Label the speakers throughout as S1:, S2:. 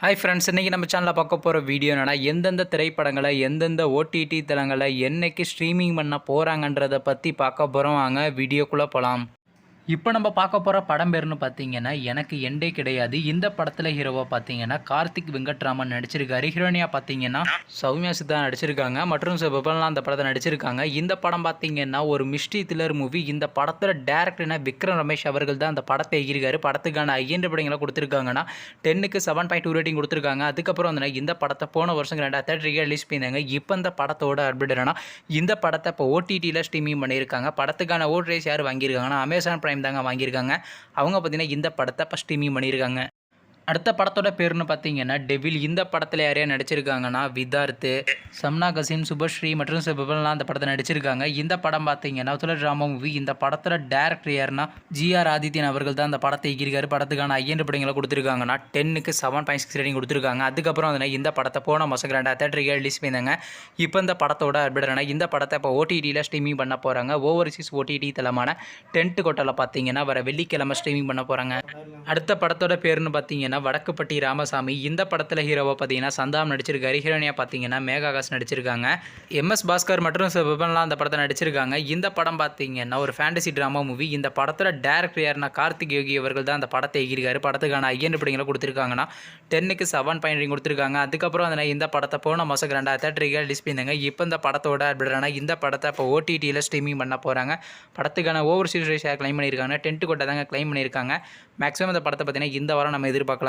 S1: Hi friends, இன்றைக்கி நம்ம சேனலில் பார்க்க போகிற வீடியோ என்னென்னா, எந்தெந்த திரைப்படங்களை எந்தெந்த ஓடிடி தளங்களை என்னைக்கு ஸ்ட்ரீமிங் பண்ண போகிறாங்கன்றதை பற்றி பார்க்க போகிறோம். வாங்க வீடியோக்குள்ளே போகலாம். இப்போ நம்ம பார்க்க போகிற படம் பேருன்னு பார்த்தீங்கன்னா, எனக்கு எண்டே கிடையாது. இந்த படத்தில் ஹீரோவாக பார்த்தீங்கன்னா கார்த்திக் வெங்கட்ராமன் நடிச்சிருக்காரு. ஹீரோனியாக பார்த்தீங்கன்னா சௌமியா சித்தா நடிச்சிருக்காங்க மற்றும் விபன்லாம் அந்த படத்தை நடிச்சிருக்காங்க. இந்த படம் பார்த்தீங்கன்னா ஒரு மிஸ்ட்ரி த்ரில்லர் மூவி. இந்த படத்தில் டேரக்டர்னா விக்ரம் ரமேஷ் அவர்கள் தான் அந்த படத்தை எழுதியிருக்காரு. படத்துக்கான ஐஎன்டி படங்களை கொடுத்துருக்காங்கன்னா 10க்கு 7.2 ரேட்டிங் கொடுத்துருக்காங்க. அதுக்கப்புறம் வந்து இந்த படத்தை போன வருஷம் 2023 ரிலீஸ் பண்ணியிருந்தாங்க. இப்போ இந்த படத்தோட அப்டேட் என்னன்னா, இந்த படத்தை இப்போ ஓடிடியில் ஸ்ட்ரீமிங் பண்ணியிருக்காங்க. படத்துக்கான ஓட் ரேஸ் யார் வாங்கியிருக்காங்கன்னா அமேசான் பிரைம் தாங்க வாங்கியிருக்காங்க. அவங்க பார்த்தீங்கன்னா இந்த படத்தை இப்போ ஸ்ட்ரீமிங் பண்ணியிருக்காங்க. அடுத்த படத்தோட பேருன்னு பார்த்தீங்கன்னா டெவில். இந்த படத்தில் யாரையா நடிச்சிருக்காங்கன்னா விதார்த்து, சம்னா கசீம், சுபஸ்ரீ மற்றும் சிபலாம் அந்த படத்தை நடிச்சிருக்காங்க. இந்த படம் பார்த்தீங்கன்னா த்ரில்லர் ட்ராமா மூவி. இந்த படத்தில் டேரக்டர் யாருன்னா ஜிஆர் ஆதித்யன் அவர்கள் தான் அந்த படத்தை இயக்கியிருக்காரு. படத்துக்கான ஐஎன்டி படங்களை கொடுத்துருக்காங்கன்னா 10க்கு 7.6 ரேட்டிங் கொடுத்துருக்காங்க. அதுக்கப்புறம் வந்து இந்த படத்தை போன மாதம் 2023 ரிலீஸ் பண்ணியிருந்தாங்க. இப்போ இந்த படத்தோட அப்டேட் இந்த படத்தை இப்போ ஓடிடியில் ஸ்ட்ரீமிங் பண்ண போகிறாங்க. ஓவர்சீஸ் ஓடிடி தளமான டென்ட் கோட்டலில் பார்த்தீங்கன்னா வர வெள்ளிக்கிழமை ஸ்ட்ரீமிங் பண்ண போகிறாங்க. அடுத்த படத்தோட பேருன்னு பார்த்தீங்கன்னா வடக்குப்பட்டி ராமசாமி. இந்த படத்தில் ஹீரோவாக பார்த்தீங்கன்னா சந்தாம் நடிச்சிருக்காரு. ஹீரோனியாக பார்த்தீங்கன்னா மேகாகாஷ் நடிச்சிருக்காங்க. எம்எஸ் பாஸ்கர் மற்றும் விபன்லாம் அந்த படத்தை நடிச்சிருக்காங்க. இந்த படம் பார்த்தீங்கன்னா ஒரு ஃபேண்டசி ட்ராமா மூவி. இந்த படத்தில் டேரக்டர் யாருன்னா கார்த்திக் யோகி அவர்கள் தான் அந்த படத்தை எழுதியிருக்காரு. படத்துக்கான ஐஎன்டி படங்களை கொடுத்துருக்காங்கன்னா 10க்கு 7.3 கொடுத்துருக்காங்க. அதுக்கப்புறம் வந்து இந்த படத்தை போன மாதம் 2023 ரிலீஸ் பண்ணியிருந்தாங்க. இப்போ இந்த படத்தோட அப்டேட் இந்த படத்தை இப்போ ஓடிடியில் ஸ்ட்ரீமிங் பண்ண போகிறாங்க. படத்துக்கான ஓவர்சீஸ் ரேஸ் கிளைம் பண்ணியிருக்காங்க. டென்ட் கோட்டை தாங்க கிளைம் பண்ணியிருக்காங்க. மேக்ஸிமம் இந்த படத்தை பார்த்தீங்கன்னா இந்த வாரம் நம்ம எதிர்பார்க்கலாங்க.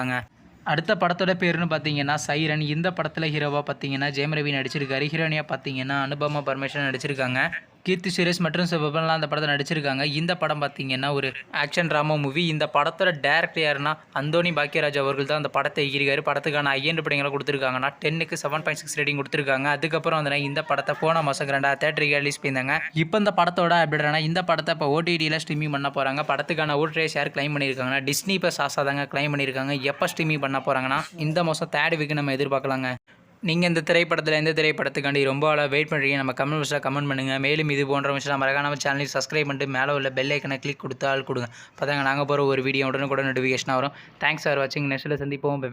S1: அடுத்த படத்தோட பேருன்னு பார்த்தீங்கன்னா சைரன். இந்த படத்தில் ஹீரோவாக பார்த்தீங்கன்னா ஜெயம் ரவி நடிச்சிருக்காரு. ஹீரோனியாக பார்த்தீங்கன்னா அனுபமா பரமேஸ்வரன் நடிச்சிருக்காங்க. கீர்த்தி சுரேஷ் மற்றும் சிவபன்லாம் அந்த படத்தை நடிச்சிருக்காங்க. இந்த படம் பார்த்தீங்கன்னா ஒரு ஆக்ஷன் ட்ராமா மூவி. இந்த படத்தோட டேரக்டர் யாருன்னா அந்தோனி பாக்கியராஜ் அவர்கள் தான் அந்த படத்தை எழுதியிருக்காரு. படத்துக்கான ஐஎன்டி படங்களை கொடுத்துருக்காங்கன்னா 10க்கு 7.6 ரேட்டிங் கொடுத்துருக்காங்க. அதுக்கப்புறம் வந்து இந்த படத்தை போன மாதம் 2023 ரிலீஸ் பண்ணியிருந்தாங்க. இப்போ இந்த படத்தோட அப்டேட் இந்த படத்தை இப்போ ஓடிடியில் ஸ்ட்ரீமிங் பண்ண போகிறாங்க. படத்துக்கான ஓட் ரேஸ் யார் கிளைம் பண்ணியிருக்காங்கன்னா டிஸ்னி ப்ளஸ் ஆசா தாங்க கிளைம் பண்ணியிருக்காங்க. எப்போ ஸ்ட்ரீமிங் பண்ண போகிறாங்கன்னா இந்த மாதம் 3rd வீக் நம்ம எதிர்பார்க்கலாங்க. நீங்கள் இந்த திரைப்படத்தில் எந்த திரைப்படத்துக்காண்டி ரொம்ப வெயிட் பண்ணுறீங்க நம்ம கமெண்ட் பாக்ஸில் கமெண்ட் பண்ணுங்கள். மேலும் இது போன்ற விஷயம் மறக்காம நம்ம சேனலுக்கு சப்ஸ்கிரைப் பண்ணிட்டு மேலே உள்ள பெல் ஐக்கனை கிளிக் கொடுத்தால் கொடுங்க. அப்போ தாங்க நாங்கள் போகிற ஒரு வீடியோ உடனுக்குடன் நோட்டிஃபிகேஷன் வரும். தேங்க்ஸ் ஃபார் வாட்சிங். நெக்ஸ்ட்டில் சந்திப்போம். பை.